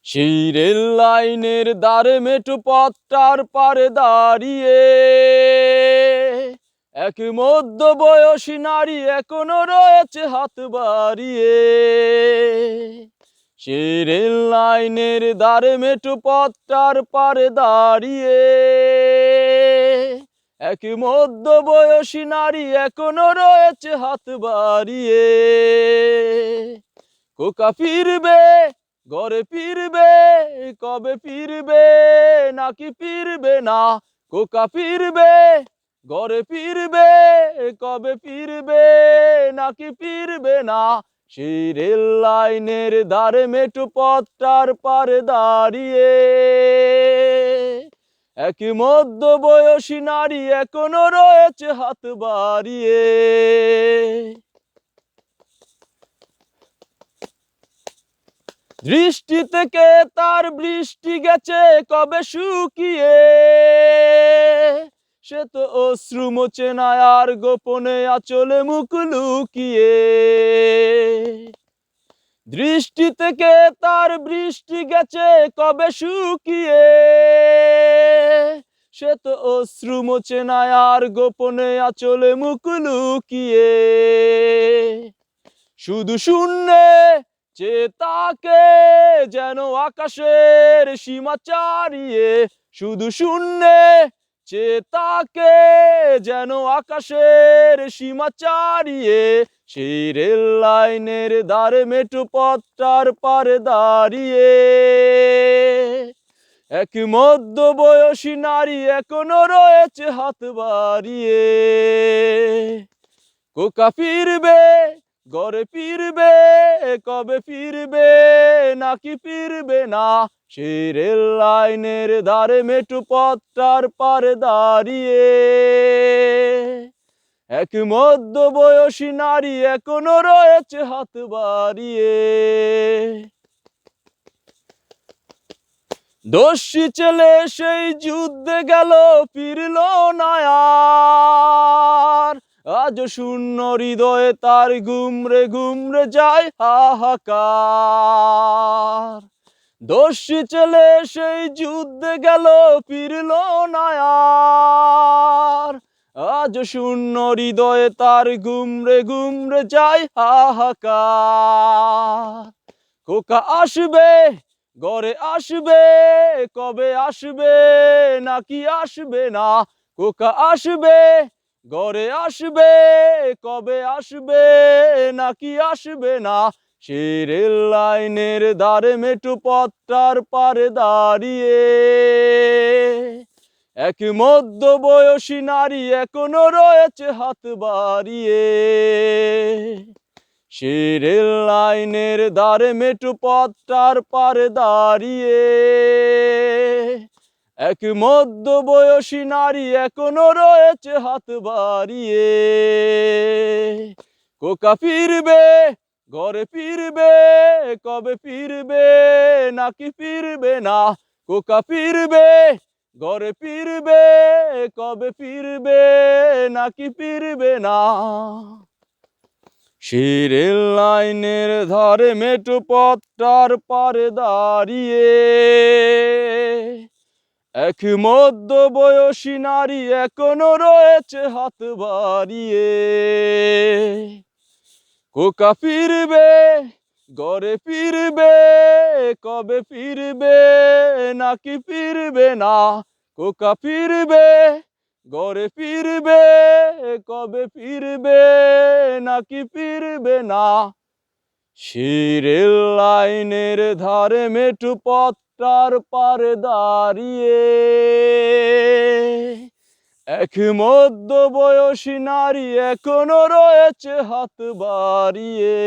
সেই রেল লাইনের দ্বারে মেঠো পথটার পারে দাঁড়িয়ে এক মধ্যবয়সী নারী এখনো রয়েছে হাত বাড়িয়ে। সেই রেল লাইনের দ্বারে মেঠো পথটার পারে দাঁড়িয়ে এক মধ্যবয়সী নারী এখনো রয়েছে হাত বাড়িয়ে। খোকা ফিরবে, ঘরে ফিরবে, কবে ফিরবে নাকি ফিরবে না? খোকা ফিরবে, ঘরে ফিরবে, কবে ফিরবে নাকি ফিরবে না? সেই রেল লাইনের ধারে মেঠো পথটার পারে দাঁড়িয়ে এক মধ্যবয়সী নারী এখনো রয়েছে হাত বাড়িয়ে। দৃষ্টি থেকে তার বৃষ্টি গেছে কবে শুকিয়ে, সে তো অশ্রু মোছে না আর গোপনে আঁচলে মুখ লুকিয়ে। দৃষ্টি থেকে তার বৃষ্টি গেছে কবে শুকিয়ে, সে তো অশ্রু মোছে না আর গোপনে আঁচলে মুখ লুকিয়ে। শুধু শূন্যে যে তাকে যেন আকাশের সীমা ছাড়িয়ে, শুধু শূন্যে যে তাকে যেন আকাশের সীমা ছাড়িয়ে। সেই রেল লাইনের ধারে মেঠো পথটার পারে দাঁড়িয়ে এক মধ্যবয়সী নারী এখনো রয়েছে হাত বাড়িয়ে। খোকা ফিরবে, ঘরে ফিরবে, কবে ফিরবে নাকি ফিরবে না? সেই রেল লাইনের ধারে মেঠো পথটার পারে দাঁড়িয়ে এক মধ্যবয়সী নারী এখনো রয়েছে হাত বাড়িয়ে। দস্যি ছেলে সেই যুদ্ধে গেল ফিরল না আর, আজ শূন্য হৃদয়ে তার ঘুমরে ঘুমরে যায় হাহাকার। দস্যি ছেলে সেই যুদ্ধে গেল ফিরল না আর, আজ শূন্য হৃদয়ে তার ঘুমরে ঘুমরে যায় হাহাকার। খোকা আসবে, ঘরে আসবে, কবে আসবে নাকি আসবে না? খোকা আসবে, ঘরে আসবে, কবে আসবে নাকি আসবে না? সেই রেল লাইনের ধারে মেঠো পথটার পারে দাঁড়িয়ে এক মধ্যবয়সী নারী এখনো রয়েছে হাত বাড়িয়ে। সেই রেল লাইনের ধারে মেঠো পথটার পারে দাঁড়িয়ে এক মধ্যবয়সী নারী এখনো রয়েছে হাত বাড়িয়ে। খোকা ফিরবে, ঘরে ফিরবে, কবে ফিরবে নাকি ফিরবে না? খোকা ফিরবে, ঘরে ফিরবে, কবে ফিরবে নাকি ফিরবে না? সেই রেল লাইনের ধারে মেঠো পথটার পারে দাঁড়িয়ে এক মধ্যবয়সী নারী এখনো রয়েছে হাত বাড়িয়ে। খোকা ফিরবে, ঘরে ফিরবে, কবে ফিরবে নাকি ফিরবে না? খোকা ফিরবে, ঘরে ফিরবে, কবে ফিরবে নাকি ফিরবে না? সেই রেল লাইনের ধারে মেঠো পথটার পারে দাঁড়িয়ে এক মধ্যবয়সী নারী এখনো রয়েছে হাত বাড়িয়ে।